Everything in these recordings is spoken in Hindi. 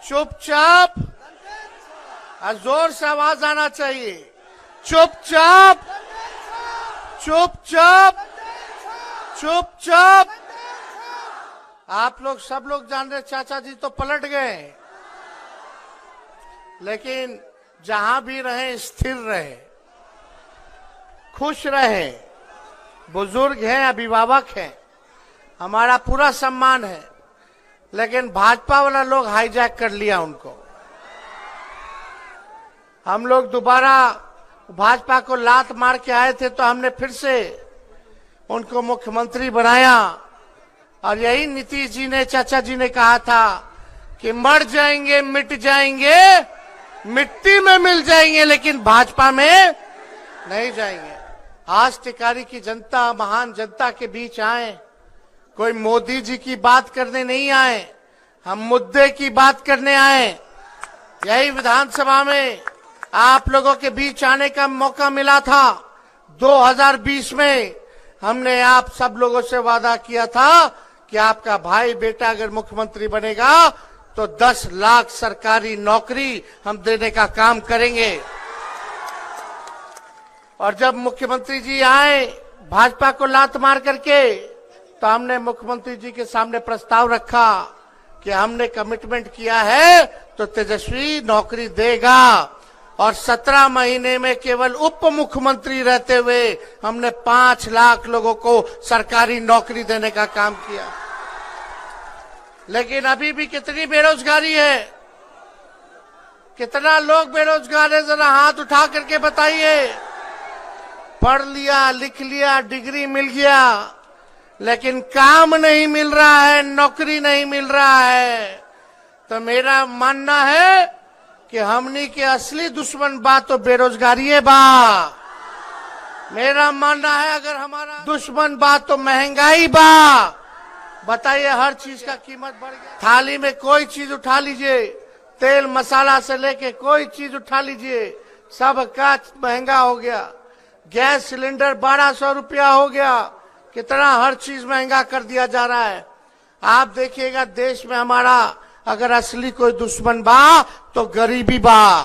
चुपचाप, जोर से आवाज आना चाहिए, चुपचाप चुपचाप चुपचाप। आप लोग सब लोग जान रहे चाचा जी तो पलट गए, लेकिन जहां भी रहे स्थिर रहे, खुश रहे। बुजुर्ग हैं, अभिभावक हैं, हमारा पूरा सम्मान है, लेकिन भाजपा वाला लोग हाईजैक कर लिया उनको। हम लोग दोबारा भाजपा को लात मार के आए थे तो हमने फिर से उनको मुख्यमंत्री बनाया, और यही नीतीश जी ने, चाचा जी ने कहा था कि मर जाएंगे, मिट जाएंगे, मिट्टी में मिल जाएंगे, लेकिन भाजपा में नहीं जाएंगे। आज टिकारी की जनता, महान जनता के बीच आए, कोई मोदी जी की बात करने नहीं आए, हम मुद्दे की बात करने आए। यही विधानसभा में आप लोगों के बीच आने का मौका मिला था। 2020 में हमने आप सब लोगों से वादा किया था कि आपका भाई बेटा अगर मुख्यमंत्री बनेगा तो 10 लाख सरकारी नौकरी हम देने का काम करेंगे। और जब मुख्यमंत्री जी आए भाजपा को लात मार करके, तो हमने मुख्यमंत्री जी के सामने प्रस्ताव रखा कि हमने कमिटमेंट किया है तो तेजस्वी नौकरी देगा। और 17 महीने में केवल उप मुख्यमंत्री रहते हुए हमने 5 लाख लोगों को सरकारी नौकरी देने का काम किया। लेकिन अभी भी कितनी बेरोजगारी है, कितना लोग बेरोजगार है, जरा हाथ उठा करके बताइए। पढ़ लिया, लिख लिया, डिग्री मिल गया, लेकिन काम नहीं मिल रहा है, नौकरी नहीं मिल रहा है। तो मेरा मानना है कि हमनी के असली दुश्मन बा तो बेरोजगारी है बा। मेरा मानना है अगर हमारा दुश्मन बा तो महंगाई बा। बताइए, हर चीज का कीमत बढ़ गया। थाली में कोई चीज उठा लीजिए, तेल मसाला से लेके कोई चीज उठा लीजिए, सब का महंगा हो गया। गैस सिलेंडर 1200 रुपया हो गया, कितना हर चीज महंगा कर दिया जा रहा है। आप देखिएगा, देश में हमारा अगर असली कोई दुश्मन बा तो गरीबी बा।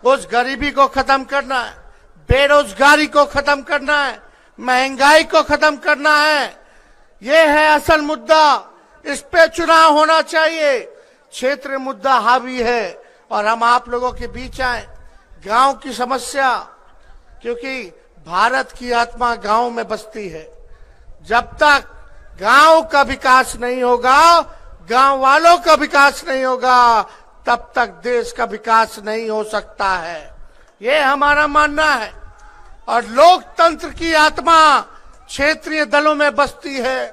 उस गरीबी को खत्म करना है, बेरोजगारी को खत्म करना है, महंगाई को खत्म करना है। ये है असल मुद्दा, इस पे चुनाव होना चाहिए। क्षेत्र मुद्दा हावी है और हम आप लोगों के बीच आए। गांव की समस्या, क्योंकि भारत की आत्मा गांव में बसती है। जब तक गांव का विकास नहीं होगा, गांव वालों का विकास नहीं होगा, तब तक देश का विकास नहीं हो सकता है। ये हमारा मानना है। और लोकतंत्र की आत्मा क्षेत्रीय दलों में बसती है।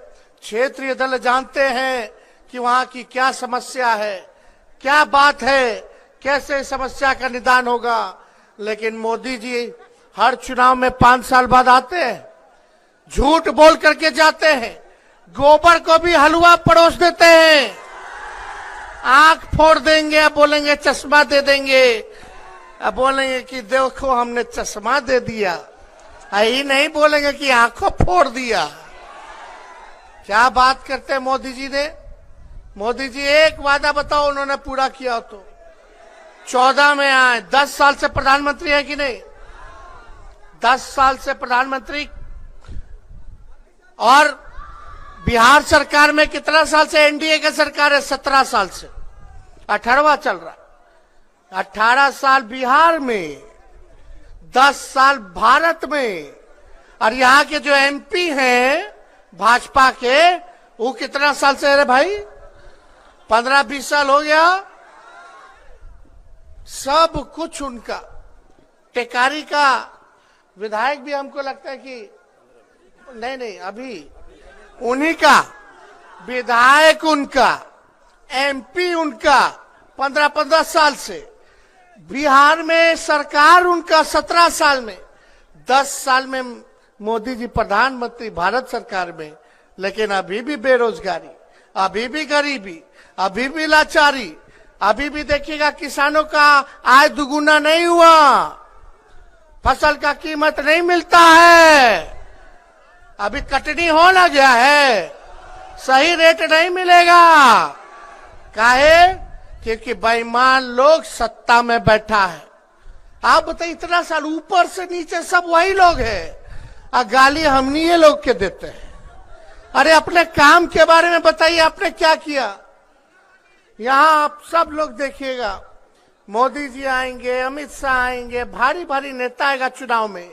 क्षेत्रीय दल जानते हैं कि वहां की क्या समस्या है, क्या बात है, कैसे समस्या का निदान होगा। लेकिन मोदी जी हर चुनाव में 5 साल बाद आते हैं, झूठ बोल करके जाते हैं, गोबर को भी हलवा परोस देते हैं, आंख फोड़ देंगे, अब बोलेंगे चश्मा दे देंगे, अब बोलेंगे कि देखो हमने चश्मा दे दिया, यही नहीं बोलेंगे कि आंखों फोड़ दिया। क्या बात करते हैं मोदी जी ने। मोदी जी एक वादा बताओ उन्होंने पूरा किया तो। 14 में आए, 10 साल से प्रधानमंत्री है कि नहीं, 10 साल से प्रधानमंत्री। और बिहार सरकार में कितना साल से एनडीए का सरकार है, 17 साल से, 18वां चल रहा है। 18 साल बिहार में, 10 साल भारत में। और यहाँ के जो एमपी हैं भाजपा के, वो कितना साल से है रे भाई, 15-20 साल हो गया। सब कुछ उनका। टेकारी का विधायक भी हमको लगता है कि नहीं, अभी उन्हीं का विधायक, उनका एमपी, उनका 15-15 साल से। बिहार में सरकार उनका 17 साल में। 10 साल में मोदी जी प्रधानमंत्री भारत सरकार में। लेकिन अभी भी बेरोजगारी, अभी भी गरीबी, अभी भी लाचारी, अभी भी देखिएगा किसानों का आय दुगुना नहीं हुआ, फसल का कीमत नहीं मिलता है, अभी कटनी हो ना गया है, सही रेट नहीं मिलेगा। काहे क्योंकि बेईमान लोग सत्ता में बैठा है। आप बताइए, इतना साल ऊपर से नीचे सब वही लोग हैं, और गाली हमनी ये लोग के देते हैं। अरे अपने काम के बारे में बताइए, आपने क्या किया। यहां आप सब लोग देखिएगा, मोदी जी आएंगे, अमित शाह आएंगे, भारी भारी नेता आएगा चुनाव में,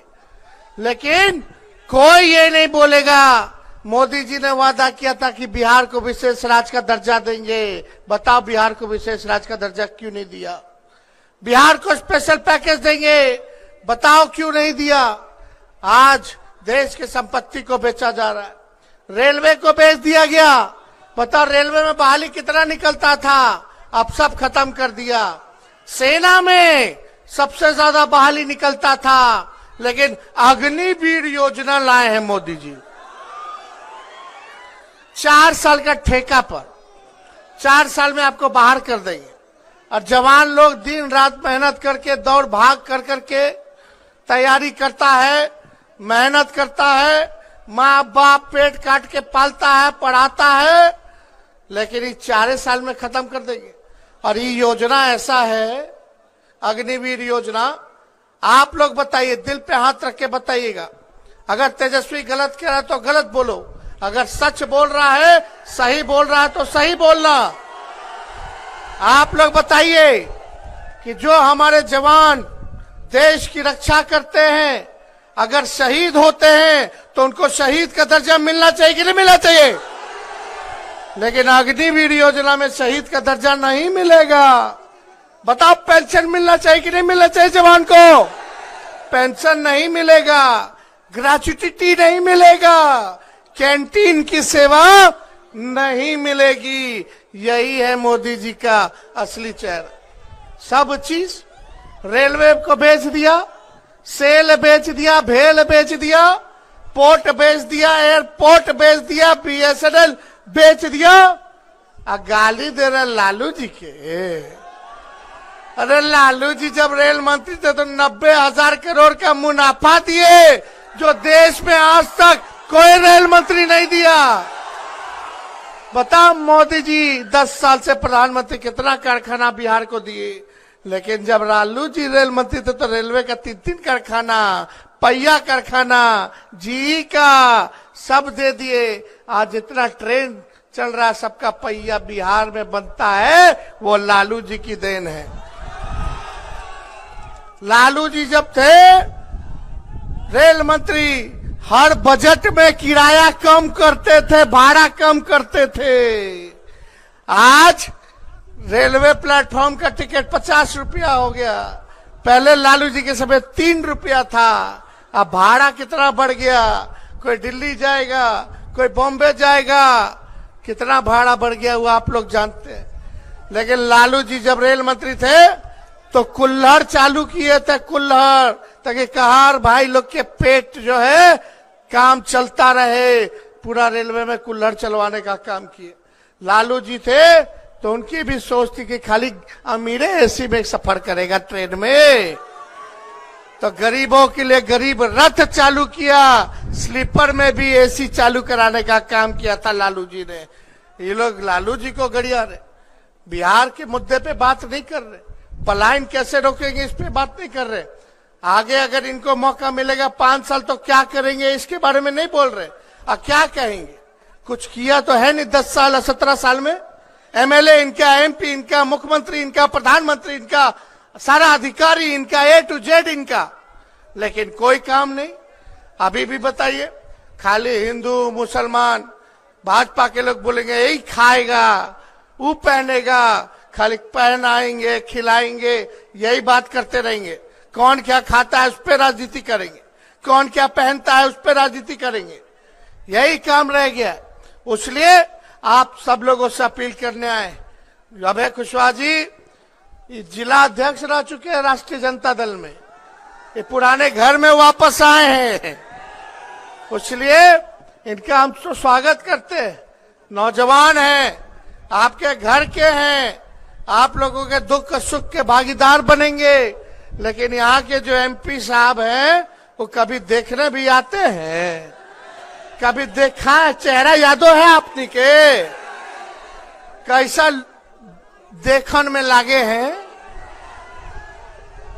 लेकिन कोई ये नहीं बोलेगा मोदी जी ने वादा किया था कि बिहार को विशेष राज्य का दर्जा देंगे। बताओ बिहार को विशेष राज्य का दर्जा क्यों नहीं दिया। बिहार को स्पेशल पैकेज देंगे, बताओ क्यों नहीं दिया। आज देश की संपत्ति को बेचा जा रहा है, रेलवे को बेच दिया गया। बताओ रेलवे में बहाली कितना निकलता था, अब सब खत्म कर दिया। सेना में सबसे ज्यादा बहाली निकलता था, लेकिन अग्निवीर योजना लाए हैं मोदी जी। 4 साल का ठेका पर 4 साल में आपको बाहर कर देंगे, और जवान लोग दिन रात मेहनत करके दौड़ भाग कर करके तैयारी करता है, मेहनत करता है, माँ बाप पेट काट के पालता है, पढ़ाता है, लेकिन ये 4 साल में खत्म कर देंगे। और ये योजना ऐसा है, अग्निवीर योजना, आप लोग बताइए, दिल पे हाथ रख के बताइएगा। अगर तेजस्वी गलत कह रहा है तो गलत बोलो, अगर सच बोल रहा है, सही बोल रहा है तो सही बोलना। आप लोग बताइए कि जो हमारे जवान देश की रक्षा करते हैं, अगर शहीद होते हैं तो उनको शहीद का दर्जा मिलना चाहिए कि नहीं मिलना चाहिए। लेकिन अग्निवीर योजना में शहीद का दर्जा नहीं मिलेगा। बताओ पेंशन मिलना चाहिए कि नहीं मिलना चाहिए जवान को। पेंशन नहीं मिलेगा, ग्रेच्युटी नहीं मिलेगा, कैंटीन की सेवा नहीं मिलेगी। यही है मोदी जी का असली चेहरा। सब चीज रेलवे को बेच दिया, सेल बेच दिया, भेल बेच दिया, पोर्ट बेच दिया, एयरपोर्ट बेच दिया, BSNL बेच दिया, और गाली दे रहे लालू जी के। अरे लालू जी जब रेल मंत्री थे तो 90,000 करोड़ का मुनाफा दिए, जो देश में आज तक कोई रेल मंत्री नहीं दिया। बताओ मोदी जी 10 साल से प्रधानमंत्री कितना कारखाना बिहार को दिए, लेकिन जब लालू जी रेल मंत्री थे तो रेलवे का 3 कारखाना, पहिया कारखाना, जी का सब दे दिए। आज जितना ट्रेन चल रहा है सबका पहिया बिहार में बनता है, वो लालू जी की देन है। लालू जी जब थे रेल मंत्री, हर बजट में किराया कम करते थे, भाड़ा कम करते थे। आज रेलवे प्लेटफॉर्म का टिकट 50 रुपया हो गया, पहले लालू जी के समय 3 रुपया था। अब भाड़ा कितना बढ़ गया, कोई दिल्ली जाएगा, कोई बॉम्बे जाएगा, कितना भाड़ा बढ़ गया वो आप लोग जानते हैं। लेकिन लालू जी जब रेल मंत्री थे तो कुल्हड़ चालू किए थे, कुल्हड़, ताकि कहार भाई लोग के पेट जो है काम चलता रहे। पूरा रेलवे में कुल्हड़ चलवाने का काम किए। लालू जी थे तो उनकी भी सोच थी कि खाली अमीरे एसी में सफर करेगा ट्रेन में, तो गरीबों के लिए गरीब रथ चालू किया, स्लीपर में भी एसी चालू कराने का काम किया था लालू जी ने। ये लोग लालू जी को गड़िया रहे, बिहार के मुद्दे पे बात नहीं कर रहे, पलायन कैसे रोकेंगे इस पे बात नहीं कर रहे। आगे अगर इनको मौका मिलेगा 5 साल तो क्या करेंगे इसके बारे में नहीं बोल रहे। और क्या कहेंगे, कुछ किया तो है नहीं 10 साल 17 साल में। MLA इनका, MP इनका, मुख्यमंत्री इनका, प्रधानमंत्री इनका, सारा अधिकारी इनका, A to Z इनका, लेकिन कोई काम नहीं। अभी भी बताइए, खाली हिंदू मुसलमान भाजपा के लोग बोलेंगे यही खाएगा, वो पहनेगा, खाली पहनाएंगे, खिलाएंगे, यही बात करते रहेंगे। कौन क्या खाता है उस पर राजनीति करेंगे, कौन क्या पहनता है उस पर राजनीति करेंगे, यही काम रह गया। इसलिए आप सब लोगों से अपील करने आए। अभय कुशवाहा जी जिला अध्यक्ष रह चुके हैं राष्ट्रीय जनता दल में, ये पुराने घर में वापस आए हैं, इसलिए इनका हम तो स्वागत करते हैं। नौजवान हैं, आपके घर के हैं, आप लोगों के दुख सुख के भागीदार बनेंगे। लेकिन यहाँ के जो MP साहब हैं वो कभी देखने भी आते हैं, कभी देखा है, चेहरा यादो है आपने के, कैसा देखन में लागे हैं,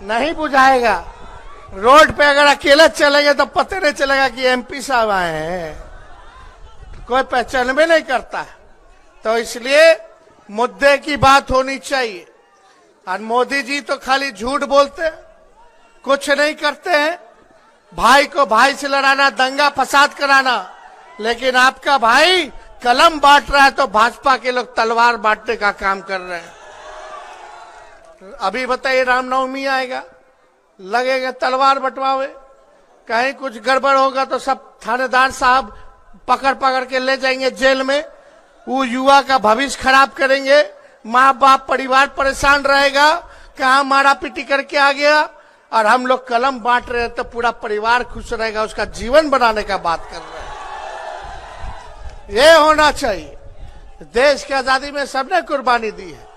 नहीं बुझाएगा। रोड पे अगर अकेले चलेंगे तो पता नहीं चलेगा कि एमपी साहब आए हैं, कोई पहचान भी नहीं करता है। तो इसलिए मुद्दे की बात होनी चाहिए। और मोदी जी तो खाली झूठ बोलते हैं, कुछ नहीं करते हैं। भाई को भाई से लड़ाना, दंगा फसाद कराना, लेकिन आपका भाई कलम बांट रहा है तो भाजपा के लोग तलवार बांटने का काम कर रहे हैं। अभी बताइए, रामनवमी आएगा, लगेगा तलवार बंटवावे, कहीं कुछ गड़बड़ होगा तो सब थानेदार साहब पकड़ पकड़ के ले जाएंगे जेल में। वो युवा का भविष्य खराब करेंगे, माँ बाप परिवार परेशान रहेगा, कहाँ मारा पीटी करके आ गया। और हम लोग कलम बांट रहे हैं तो पूरा परिवार खुश रहेगा, उसका जीवन बनाने का बात कर रहे हैं। ये होना चाहिए। देश की आजादी में सबने कुर्बानी दी है,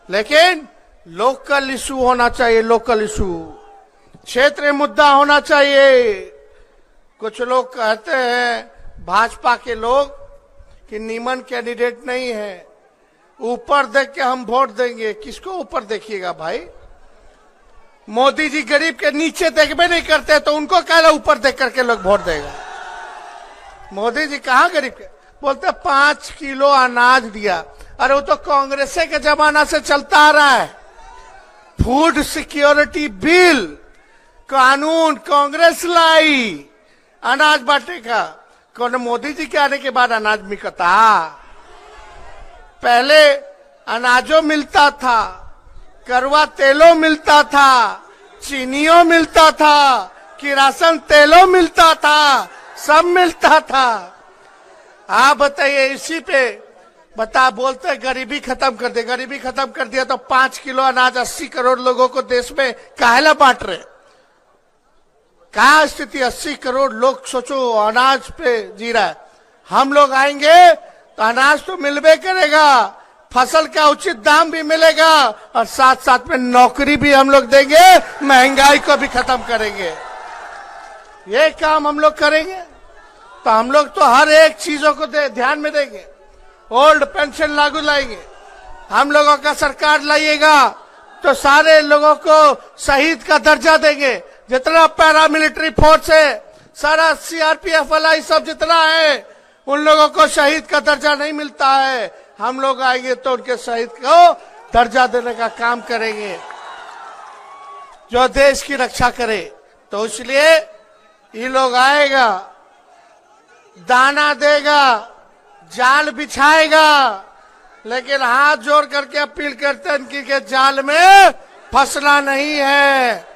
लेकिन लोकल इशू होना चाहिए। लोकल इशू, क्षेत्रीय मुद्दा होना चाहिए। कुछ लोग कहते हैं भाजपा के लोग कि नीमन कैंडिडेट नहीं है, ऊपर देख के हम वोट देंगे। किसको ऊपर देखिएगा भाई? मोदी जी गरीब के नीचे देखबे नहीं करते तो उनको कहला ऊपर देख करके लोग वोट देगा। मोदी जी कहाँ गरीब के? बोलते 5 किलो अनाज दिया। अरे वो तो कांग्रेस के जमाना से चलता आ रहा है। फूड सिक्योरिटी बिल कानून कांग्रेस लाई अनाज बांटे का। कौन मोदी जी के आने के बाद अनाज मिलता? पहले अनाजों मिलता था, करवा तेलों मिलता था, चीनियों मिलता था, किरासन तेलों मिलता था, सब मिलता था। आप बताइए, इसी पे बोलते गरीबी खत्म कर दे। गरीबी खत्म कर दिया तो 5 किलो अनाज 80 करोड़ लोगों को देश में काहेला बांट रहे? क्या स्थिति? 80 करोड़ लोग सोचो अनाज पे जी रहा है। हम लोग आएंगे तो अनाज तो मिलबे करेगा, फसल का उचित दाम भी मिलेगा, और साथ साथ में नौकरी भी हम लोग देंगे, महंगाई को भी खत्म करेंगे। ये काम हम लोग करेंगे तो हम लोग तो हर एक चीजों को ध्यान में देंगे। ओल्ड पेंशन लागू लाएंगे। हम लोगों का सरकार लाइएगा तो सारे लोगों को शहीद का दर्जा देंगे। जितना पैरामिलिट्री फोर्स है, सारा सीआरपीएफ वाला ये सब जितना है, उन लोगों को शहीद का दर्जा नहीं मिलता है। हम लोग आएंगे तो उनके शहीद को दर्जा देने का काम करेंगे, जो देश की रक्षा करे। तो इसलिए ये लोग आएगा, दाना देगा, जाल बिछाएगा, लेकिन हाथ जोड़ करके अपील करते हैं कि जाल में फंसना नहीं है।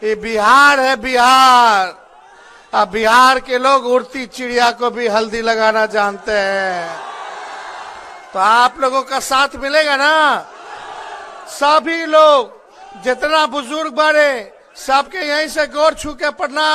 ये बिहार है, बिहार। अब बिहार के लोग उड़ती चिड़िया को भी हल्दी लगाना जानते हैं। तो आप लोगों का साथ मिलेगा ना? सभी लोग जितना बुजुर्ग बड़े, सबके यहीं से गोर छू के पड़ना।